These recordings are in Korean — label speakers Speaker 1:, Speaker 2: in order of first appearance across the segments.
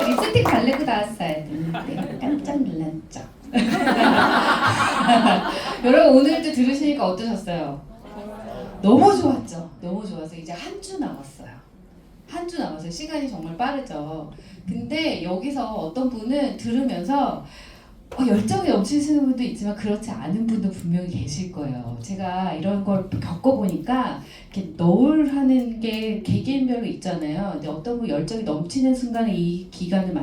Speaker 1: 립스틱 바르고 나왔어야 되는데 깜짝 놀랐죠. 여러분 오늘도 들으시니까 어떠셨어요? 너무 좋았죠. 너무 좋아서 이제 한 주 남았어요. 한 주 남았어요. 시간이 정말 빠르죠. 근데 여기서 어떤 분은 들으면서 열정이 넘치시는 분도 있지만 그렇지 않은 분도 분명히 계실 거예요. 제가 이런 걸 겪어보니까 이렇게 너울하는 게 개개인별로 있잖아요. 근데 어떤 분 열정이 넘치는 순간에 이 기간을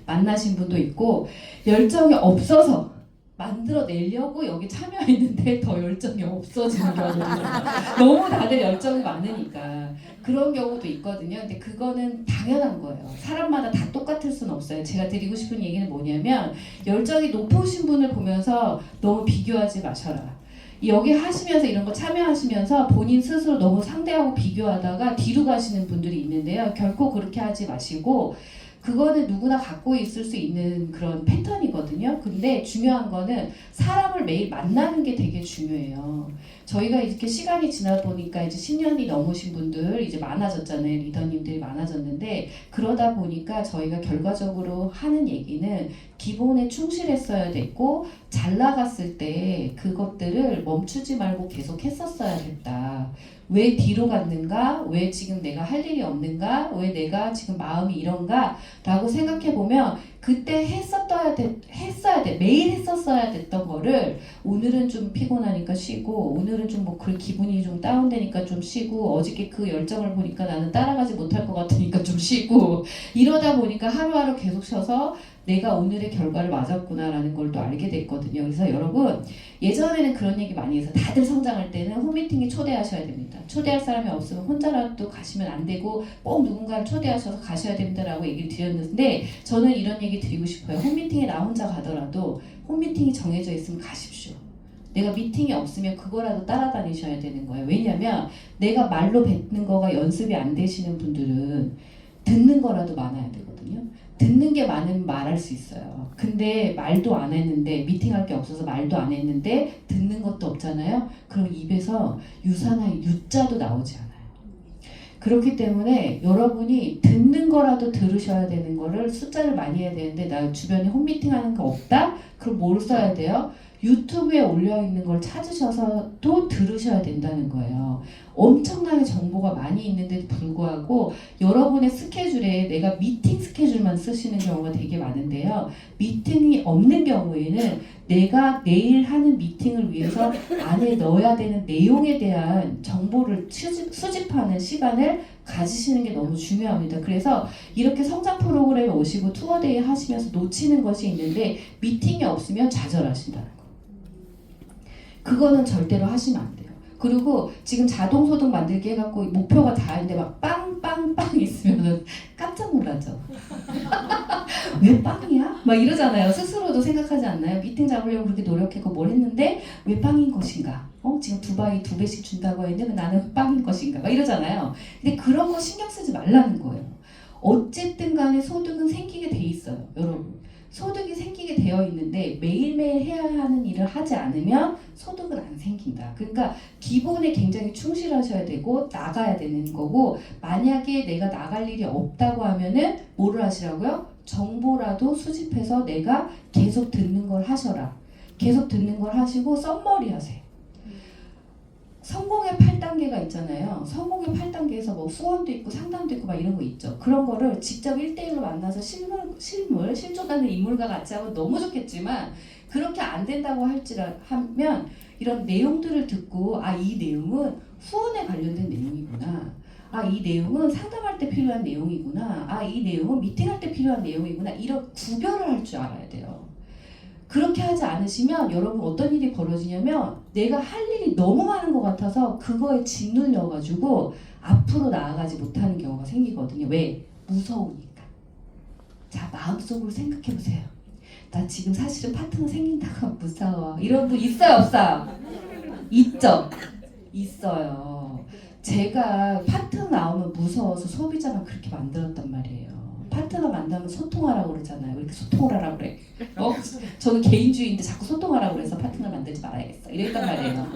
Speaker 1: 만나신 분도 있고, 열정이 없어서 만들어내려고 여기 참여했는데 더 열정이 없어지는 경우거든요. 너무 다들 열정이 많으니까 그런 경우도 있거든요. 근데 그거는 당연한 거예요. 사람마다 다 똑같을 수는 없어요. 제가 드리고 싶은 얘기는 뭐냐면, 열정이 높으신 분을 보면서 너무 비교하지 마셔라. 여기 하시면서 이런 거 참여하시면서 본인 스스로 너무 상대하고 비교하다가 뒤로 가시는 분들이 있는데요. 결코 그렇게 하지 마시고, 그거는 누구나 갖고 있을 수 있는 그런 패턴이거든요. 근데 중요한 거는 사람을 매일 만나는 게 되게 중요해요. 저희가 이렇게 시간이 지나다 보니까 이제 10년이 넘으신 분들 이제 많아졌잖아요. 리더님들이 많아졌는데, 그러다 보니까 저희가 결과적으로 하는 얘기는 기본에 충실했어야 됐고, 잘 나갔을 때 그것들을 멈추지 말고 계속 했었어야 됐다. 왜 뒤로 갔는가? 왜 지금 내가 할 일이 없는가? 왜 내가 지금 마음이 이런가? 라고 생각해보면 그때 했어야 돼. 매일 했었어야 됐던 거를 오늘은 좀 피곤하니까 쉬고, 오늘은 좀 그 기분이 좀 다운되니까 좀 쉬고, 어저께 그 열정을 보니까 나는 따라가지 못할 것 같으니까 좀 쉬고, 이러다 보니까 하루하루 계속 쉬어서 내가 오늘의 결과를 맞았구나라는 걸 또 알게 됐거든요. 그래서 여러분, 예전에는 그런 얘기 많이 해서 다들 성장할 때는 홈미팅에 초대하셔야 됩니다. 초대할 사람이 없으면 혼자라도 가시면 안 되고 꼭 누군가를 초대하셔서 가셔야 된다라고 얘기를 드렸는데, 저는 이런 얘기 드리고 싶어요. 홈미팅에 나 혼자 가더라도 홈미팅이 정해져 있으면 가십시오. 내가 미팅이 없으면 그거라도 따라다니셔야 되는 거예요. 왜냐면 내가 말로 뱉는 거가 연습이 안 되시는 분들은 듣는 거라도 많아야 되거든요. 듣는 게 많으면 말할 수 있어요. 근데 말도 안 했는데, 미팅할 게 없어서 말도 안 했는데 듣는 것도 없잖아요. 그럼 입에서 유사나 유자도 나오지 않아요. 그렇기 때문에 여러분이 듣는 거라도 들으셔야 되는 거를 숫자를 많이 해야 되는데, 나 주변에 홈미팅 하는 거 없다? 그럼 뭘 써야 돼요? 유튜브에 올려있는 걸 찾으셔서 또 들으셔야 된다는 거예요. 엄청나게 정보가 많이 있는데도 불구하고 여러분의 스케줄에 내가 미팅 스케줄만 쓰시는 경우가 되게 많은데요. 미팅이 없는 경우에는 내가 내일 하는 미팅을 위해서 안에 넣어야 되는 내용에 대한 정보를 수집하는 시간을 가지시는 게 너무 중요합니다. 그래서 이렇게 성장 프로그램에 오시고 투어데이 하시면서 놓치는 것이 있는데, 미팅이 없으면 좌절하신다는 거. 그거는 절대로 하시면 안 돼요. 그리고 지금 자동소득 만들기 해갖고 목표가 다인데 막 빵빵빵 있으면은 깜짝 놀라죠. 왜 빵이야? 막 이러잖아요. 스스로도 생각하지 않나요? 미팅 잡으려고 그렇게 노력했고 뭘 했는데 왜 빵인 것인가? 지금 두바이 2배씩 준다고 했는데 나는 빵인 것인가? 막 이러잖아요. 근데 그런 거 신경 쓰지 말라는 거예요. 어쨌든 간에 소득은 생기게 돼 있어요. 여러분. 소득이 생기게 되어 있는데 매일매일 해야 하는 일을 하지 않으면 소득은 안 생긴다. 그러니까 기본에 굉장히 충실하셔야 되고 나가야 되는 거고, 만약에 내가 나갈 일이 없다고 하면은 뭐를 하시라고요? 정보라도 수집해서 내가 계속 듣는 걸 하셔라. 계속 듣는 걸 하시고 썸머리 하세요. 성공의 8단계가 있잖아요. 성공의 8단계에서 뭐 후원도 있고 상담도 있고 막 이런 거 있죠. 그런 거를 직접 1대1로 만나서 실존하는 인물과 같이 하면 너무 좋겠지만, 그렇게 안 된다고 하면 이런 내용들을 듣고, 이 내용은 후원에 관련된 내용이구나. 이 내용은 상담할 때 필요한 내용이구나. 이 내용은 미팅할 때 필요한 내용이구나. 이런 구별을 할 줄 알아야 돼요. 그렇게 하지 않으시면 여러분 어떤 일이 벌어지냐면, 내가 할 일이 너무 많은 것 같아서 그거에 짓눌려가지고 앞으로 나아가지 못하는 경우가 생기거든요. 왜? 무서우니까. 자, 마음속으로 생각해보세요. 나 지금 사실은 파트너 생긴다고 무서워. 이런 분 있어요, 없어요? 있죠? 있어요. 제가 파트너 나오면 무서워서 소비자만 그렇게 만들었단 말이에요. 파트너 만나면 소통하라고 그러잖아요. 왜 이렇게 소통을 하라고 그래? 저는 개인주의인데 자꾸 소통하라고 그래서 파트너 만들지 말아야겠어. 이랬단 말이에요.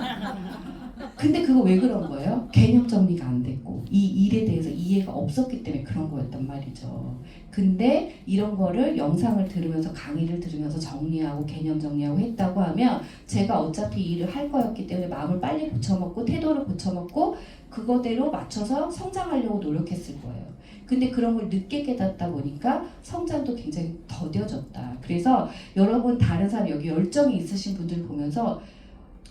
Speaker 1: 근데 그거 왜 그런 거예요? 개념 정리가 안 됐고 이 일에 대해서 이해가 없었기 때문에 그런 거였단 말이죠. 근데 이런 거를 영상을 들으면서 강의를 들으면서 정리하고 개념 정리하고 했다고 하면 제가 어차피 일을 할 거였기 때문에 마음을 빨리 고쳐먹고 태도를 고쳐먹고 그거대로 맞춰서 성장하려고 노력했을 거예요. 근데 그런 걸 늦게 깨닫다 보니까 성장도 굉장히 더뎌졌다. 그래서 여러분 다른 사람 여기 열정이 있으신 분들 보면서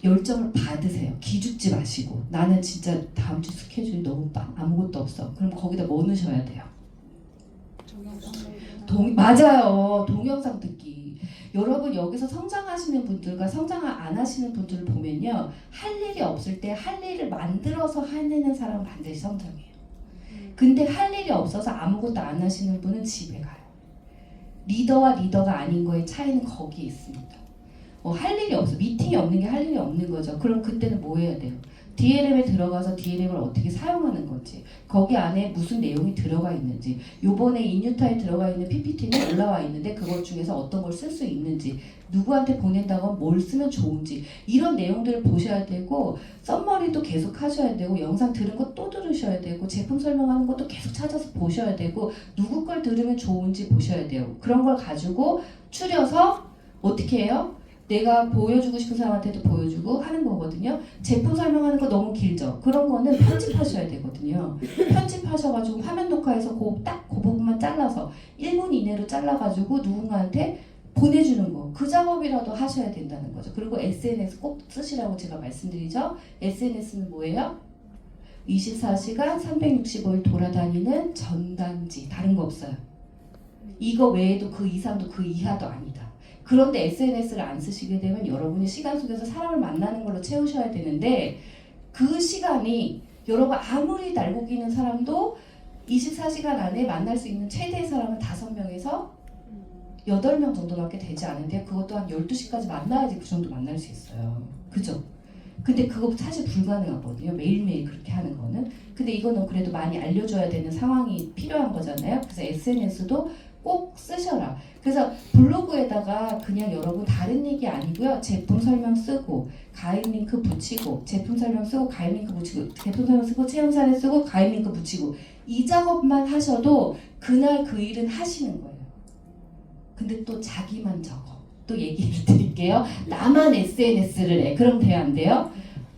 Speaker 1: 열정을 받으세요. 기죽지 마시고 나는 진짜 다음 주 스케줄이 너무 아무것도 없어. 그럼 거기다 뭐 넣으셔야 돼요? 맞아요. 동영상 듣기. 여러분 여기서 성장하시는 분들과 성장 안 하시는 분들을 보면요. 할 일이 없을 때 할 일을 만들어서 해내는 사람은 반드시 성장해요. 근데 할 일이 없어서 아무것도 안 하시는 분은 집에 가요. 리더와 리더가 아닌 거의 차이는 거기에 있습니다. 할 일이 없어. 미팅이 없는 게 할 일이 없는 거죠. 그럼 그때는 뭐 해야 돼요? DLM에 들어가서 DLM을 어떻게 사용하는 건지, 거기 안에 무슨 내용이 들어가 있는지, 요번에 인유타에 들어가 있는 PPT는 올라와 있는데 그것 중에서 어떤 걸 쓸 수 있는지, 누구한테 보낸다고 하면 뭘 쓰면 좋은지, 이런 내용들을 보셔야 되고, 썸머리도 계속 하셔야 되고, 영상 들은 거 또 들으셔야 되고, 제품 설명하는 것도 계속 찾아서 보셔야 되고, 누구 걸 들으면 좋은지 보셔야 돼요. 그런 걸 가지고 추려서 어떻게 해요? 내가 보여주고 싶은 사람한테도 보여주고 하는 거거든요. 제품 설명하는 거 너무 길죠? 그런 거는 편집하셔야 되거든요. 편집하셔가지고 화면 녹화해서 딱 그 부분만 잘라서 1분 이내로 잘라가지고 누군가한테 보내주는 거. 그 작업이라도 하셔야 된다는 거죠. 그리고 SNS 꼭 쓰시라고 제가 말씀드리죠. SNS는 뭐예요? 24시간 365일 돌아다니는 전단지. 다른 거 없어요. 이거 외에도 그 이상도 그 이하도 아니다. 그런데 SNS를 안 쓰시게 되면 여러분이 시간 속에서 사람을 만나는 걸로 채우셔야 되는데 그 시간이 여러분 아무리 날고기는 사람도 24시간 안에 만날 수 있는 최대의 사람은 5명에서 8명 정도밖에 되지 않은데 그것도 한 12시까지 만나야지 그 정도 만날 수 있어요. 그죠? 근데 그거 사실 불가능하거든요. 매일매일 그렇게 하는 거는. 근데 이거는 그래도 많이 알려줘야 되는 상황이 필요한 거잖아요. 그래서 SNS도 꼭 쓰셔라. 그래서 블로그에다가 그냥 여러분 다른 얘기 아니고요. 제품 설명 쓰고 가입 링크 붙이고 제품 설명 쓰고 가입 링크 붙이고 제품 설명 쓰고 체험 사례 쓰고 가입 링크 붙이고 이 작업만 하셔도 그날 그 일은 하시는 거예요. 근데 또 자기만 적어. 또 얘기를 드릴게요. 나만 SNS를 해. 그럼 돼요? 안 돼요?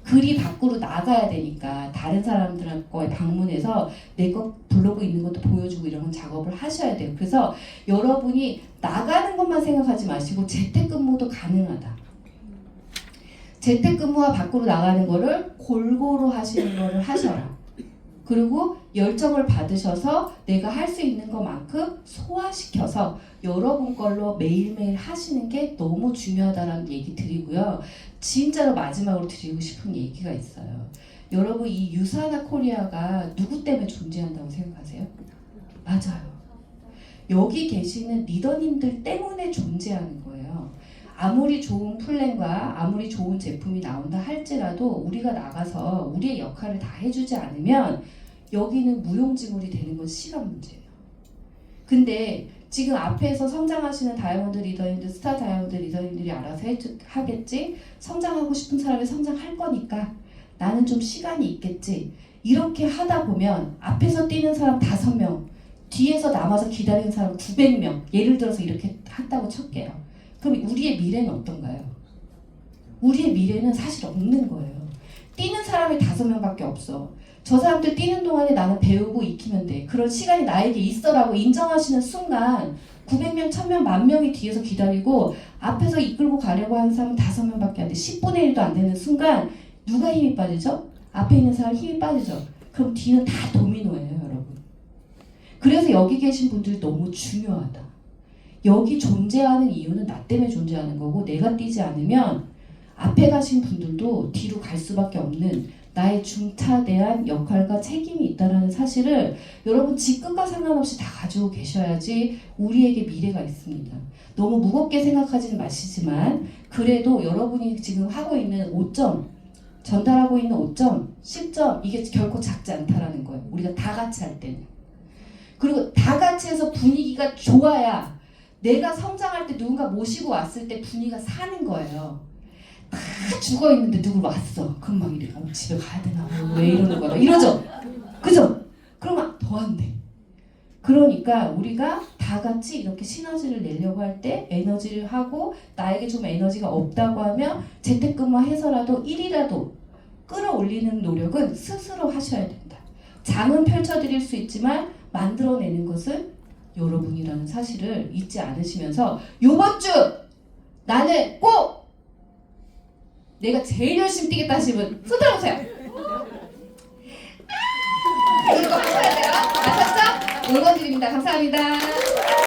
Speaker 1: 글이 밖으로 나가야 되니까 다른 사람들 거에 방문해서 내 거 블로그 있는 것도 보여주고 이런 작업을 하셔야 돼요. 그래서 여러분이 나가는 것만 생각하지 마시고 재택근무도 가능하다. 재택근무와 밖으로 나가는 거를 골고루 하시는 거를 하셔라. 그리고 열정을 받으셔서 내가 할 수 있는 것만큼 소화시켜서 여러분 걸로 매일매일 하시는 게 너무 중요하다는 얘기 드리고요. 진짜로 마지막으로 드리고 싶은 얘기가 있어요. 여러분 이 유사나 코리아가 누구 때문에 존재한다고 생각하세요? 맞아요. 여기 계시는 리더님들 때문에 존재하는 거예요. 아무리 좋은 플랜과 아무리 좋은 제품이 나온다 할지라도 우리가 나가서 우리의 역할을 다 해주지 않으면 여기는 무용지물이 되는 건 시간 문제예요. 근데 지금 앞에서 성장하시는 다이아몬드 리더님들, 스타 다이아몬드 리더님들이 알아서 하겠지? 성장하고 싶은 사람이 성장할 거니까 나는 좀 시간이 있겠지. 이렇게 하다 보면 앞에서 뛰는 사람 5명, 뒤에서 남아서 기다리는 사람 900명, 예를 들어서 이렇게 한다고 칠게요. 그럼 우리의 미래는 어떤가요? 우리의 미래는 사실 없는 거예요. 뛰는 사람이 5명밖에 없어. 저 사람들 뛰는 동안에 나는 배우고 익히면 돼. 그런 시간이 나에게 있어라고 인정하시는 순간 900명, 1000명, 10,000명이 뒤에서 기다리고 앞에서 이끌고 가려고 하는 사람은 5명밖에 안 돼. 10분의 1도 안 되는 순간 누가 힘이 빠지죠? 앞에 있는 사람 힘이 빠지죠. 그럼 뒤는 다 도미노예요, 여러분. 그래서 여기 계신 분들이 너무 중요하다. 여기 존재하는 이유는 나 때문에 존재하는 거고 내가 뛰지 않으면 앞에 가신 분들도 뒤로 갈 수밖에 없는 나의 중차대한 역할과 책임이 있다는 사실을 여러분 직급과 상관없이 다 가지고 계셔야지 우리에게 미래가 있습니다. 너무 무겁게 생각하지는 마시지만 그래도 여러분이 지금 하고 있는 5점, 전달하고 있는 5점, 10점 이게 결코 작지 않다라는 거예요. 우리가 다 같이 할 때는. 그리고 다 같이 해서 분위기가 좋아야 내가 성장할 때 누군가 모시고 왔을 때 분위기가 사는 거예요. 다 죽어 있는데 누구 왔어. 그럼 막 이래. 집에 가야 되나? 왜 이러는 거야? 이러죠. 그죠? 그러면 더 안 돼. 그러니까 우리가 다 같이 이렇게 시너지를 내려고 할 때 에너지를 하고 나에게 좀 에너지가 없다고 하면 재택근무해서라도 일이라도 끌어올리는 노력은 스스로 하셔야 된다. 장은 펼쳐드릴 수 있지만 만들어내는 것은 여러분이라는 사실을 잊지 않으시면서 이번 주 나는 꼭 내가 제일 열심히 뛰겠다 하시는 분 손 들어보세요. 이거 하셔야 돼요. 아셨죠? 응원 드립니다. 감사합니다.